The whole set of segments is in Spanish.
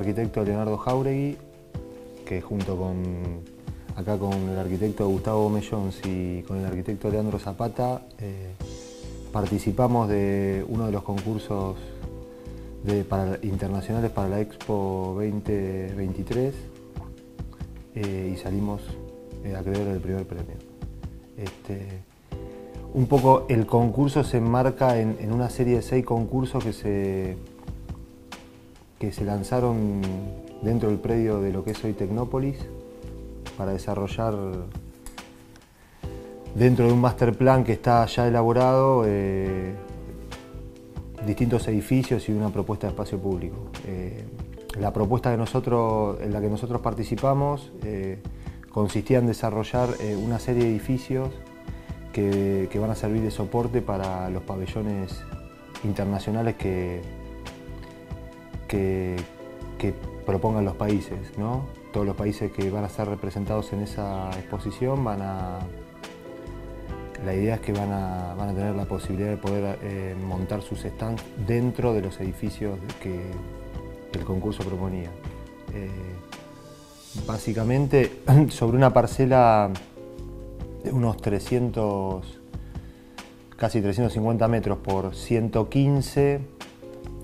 arquitecto Leonardo Jáuregui, que junto con el arquitecto Gustavo Mellons y con el arquitecto Leandro Zapata participamos de uno de los concursos internacionales para la Expo 2023 y salimos acreedores del primer premio. Un poco el concurso se enmarca en una serie de 6 concursos que se lanzaron dentro del predio de lo que es hoy Tecnópolis para desarrollar dentro de un master plan que está ya elaborado distintos edificios y una propuesta de espacio público. La propuesta en la que nosotros participamos consistía en desarrollar una serie de edificios que van a servir de soporte para los pabellones internacionales que propongan los países, ¿no? Todos los países que van a estar representados en esa exposición la idea es que van a tener la posibilidad de poder montar sus stands dentro de los edificios que el concurso proponía. Básicamente sobre una parcela de unos casi 350 metros por 115,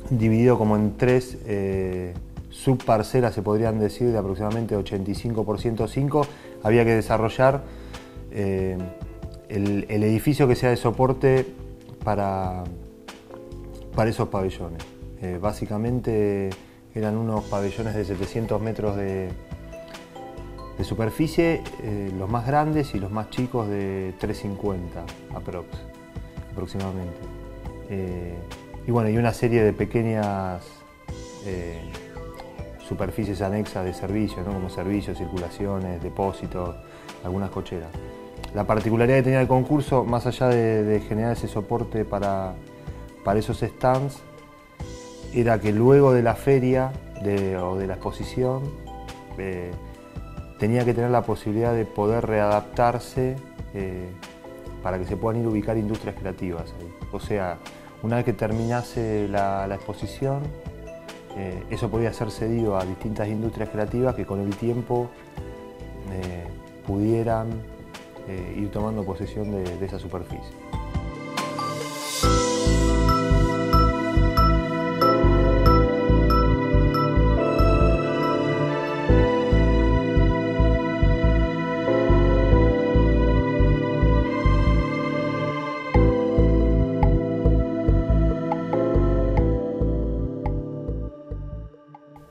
dividido como en 3 subparcelas, se podrían decir, de aproximadamente 85 por 105, había que desarrollar el edificio que sea de soporte para esos pabellones. Básicamente eran unos pabellones de 700 metros de superficie, los más grandes, y los más chicos de 350 aproximadamente. Y bueno, y una serie de pequeñas superficies anexas de servicios, ¿no? Como servicios, circulaciones, depósitos, algunas cocheras. La particularidad que tenía el concurso, más allá de generar ese soporte para esos stands, era que luego de la feria o de la exposición tenía que tener la posibilidad de poder readaptarse para que se puedan ir a ubicar industrias creativas ahí. O sea, una vez que terminase la exposición, eso podía ser cedido a distintas industrias creativas que con el tiempo pudieran ir tomando posesión de esa superficie.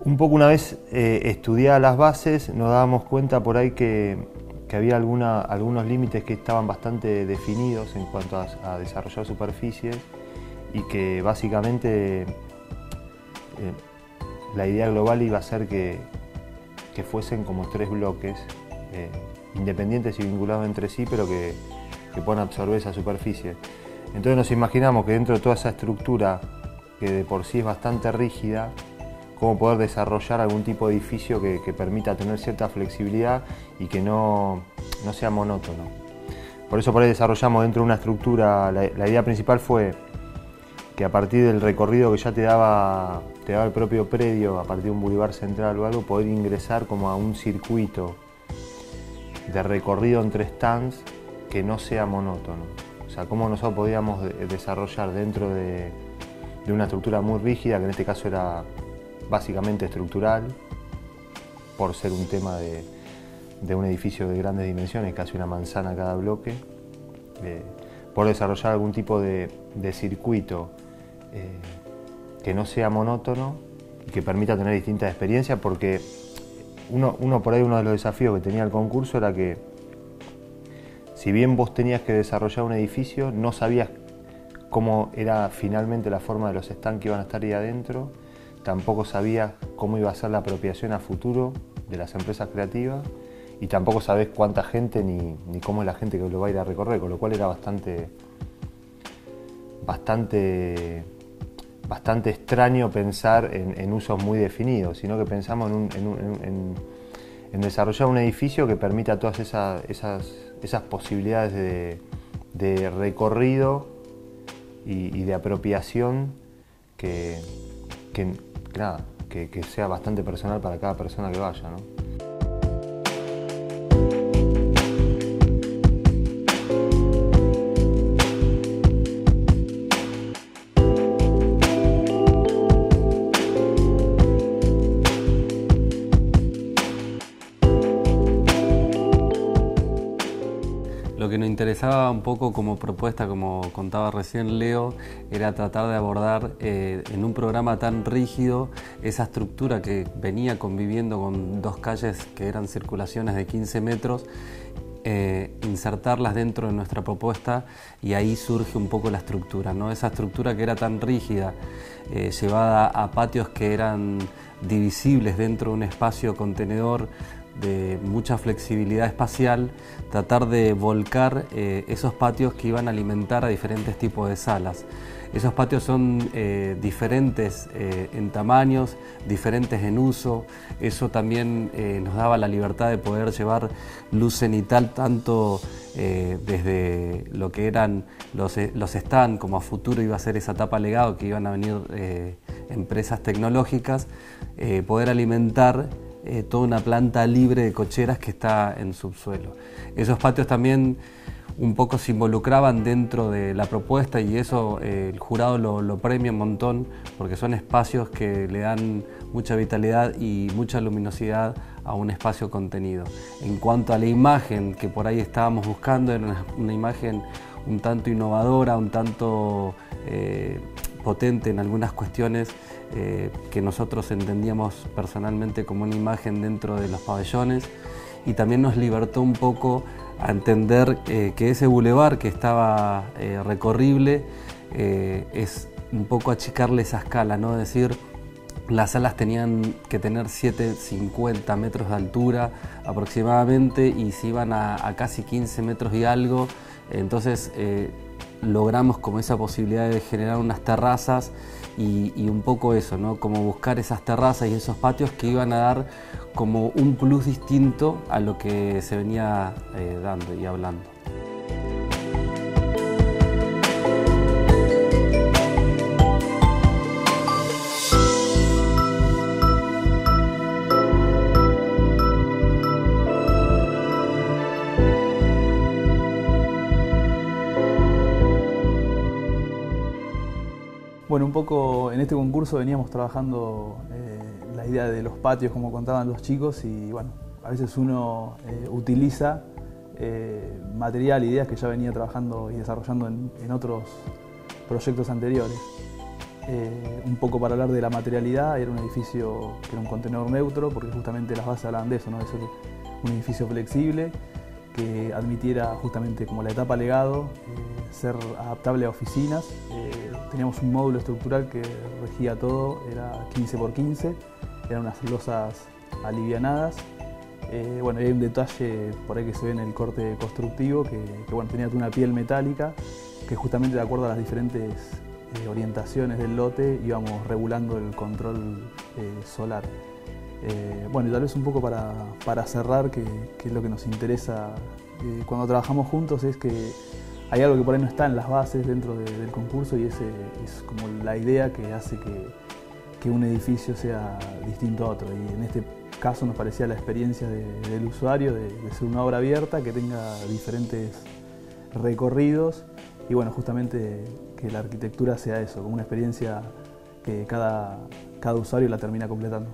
Un poco una vez estudiadas las bases, nos dábamos cuenta por ahí que había algunos límites que estaban bastante definidos en cuanto a desarrollar superficies, y que básicamente la idea global iba a ser que fuesen como 3 bloques independientes y vinculados entre sí, pero que puedan absorber esa superficie. Entonces nos imaginamos que dentro de toda esa estructura, que de por sí es bastante rígida, cómo poder desarrollar algún tipo de edificio que permita tener cierta flexibilidad y que no sea monótono. Por eso por ahí desarrollamos dentro de una estructura, la idea principal fue que a partir del recorrido que ya te daba el propio predio, a partir de un bulevar central o algo, poder ingresar como a un circuito de recorrido entre stands que no sea monótono. O sea, cómo nosotros podíamos desarrollar dentro de una estructura muy rígida, que en este caso era básicamente estructural, por ser un tema de un edificio de grandes dimensiones, casi una manzana cada bloque, por desarrollar algún tipo de circuito que no sea monótono y que permita tener distintas experiencias, porque uno de los desafíos que tenía el concurso era que, si bien vos tenías que desarrollar un edificio, no sabías cómo era finalmente la forma de los stands que iban a estar ahí adentro, tampoco sabías cómo iba a ser la apropiación a futuro de las empresas creativas, y tampoco sabés cuánta gente ni cómo es la gente que lo va a ir a recorrer, con lo cual era bastante extraño pensar en usos muy definidos, sino que pensamos en desarrollar un edificio que permita todas esas posibilidades de recorrido y de apropiación que que sea bastante personal para cada persona que vaya, ¿no? Lo que nos interesaba un poco como propuesta, como contaba recién Leo, era tratar de abordar en un programa tan rígido esa estructura que venía conviviendo con dos calles que eran circulaciones de 15 metros, insertarlas dentro de nuestra propuesta, y ahí surge un poco la estructura, ¿no? Esa estructura que era tan rígida, llevada a patios que eran divisibles dentro de un espacio contenedor de mucha flexibilidad espacial, tratar de volcar esos patios que iban a alimentar a diferentes tipos de salas. Esos patios son diferentes en tamaños, diferentes en uso. Eso también nos daba la libertad de poder llevar luz cenital tanto desde lo que eran los stands, como a futuro iba a ser esa etapa legado que iban a venir empresas tecnológicas, poder alimentar toda una planta libre de cocheras que está en subsuelo. Esos patios también un poco se involucraban dentro de la propuesta, y eso el jurado lo premia un montón, porque son espacios que le dan mucha vitalidad y mucha luminosidad a un espacio contenido. En cuanto a la imagen que por ahí estábamos buscando, era una imagen un tanto innovadora, un tanto potente en algunas cuestiones que nosotros entendíamos personalmente como una imagen dentro de los pabellones, y también nos libertó un poco a entender que ese bulevar que estaba recorrible es un poco achicarle esa escala, ¿no? Es decir, las salas tenían que tener 7,50 metros de altura aproximadamente, y se iban a casi 15 metros y algo. Entonces logramos como esa posibilidad de generar unas terrazas y un poco eso, ¿no? Como buscar esas terrazas y esos patios que iban a dar como un plus distinto a lo que se venía dando y hablando. Bueno, un poco en este concurso veníamos trabajando la idea de los patios, como contaban los chicos, y bueno, a veces uno utiliza material, ideas que ya venía trabajando y desarrollando en otros proyectos anteriores. Un poco para hablar de la materialidad, era un edificio que era un contenedor neutro, porque justamente las bases hablaban de eso, ¿no? De ser un edificio flexible que admitiera justamente como la etapa legado, ser adaptable a oficinas. Teníamos un módulo estructural que regía todo, era 15 por 15, eran unas losas alivianadas. Bueno, y hay un detalle por ahí que se ve en el corte constructivo, que bueno, tenía una piel metálica, que justamente de acuerdo a las diferentes orientaciones del lote íbamos regulando el control solar. Bueno, y tal vez un poco para cerrar, que es lo que nos interesa cuando trabajamos juntos, es que hay algo que por ahí no está en las bases dentro del concurso, y ese es como la idea que hace que un edificio sea distinto a otro. Y en este caso nos parecía la experiencia del usuario de ser una obra abierta que tenga diferentes recorridos, y bueno, justamente que la arquitectura sea eso, como una experiencia que cada usuario la termina completando.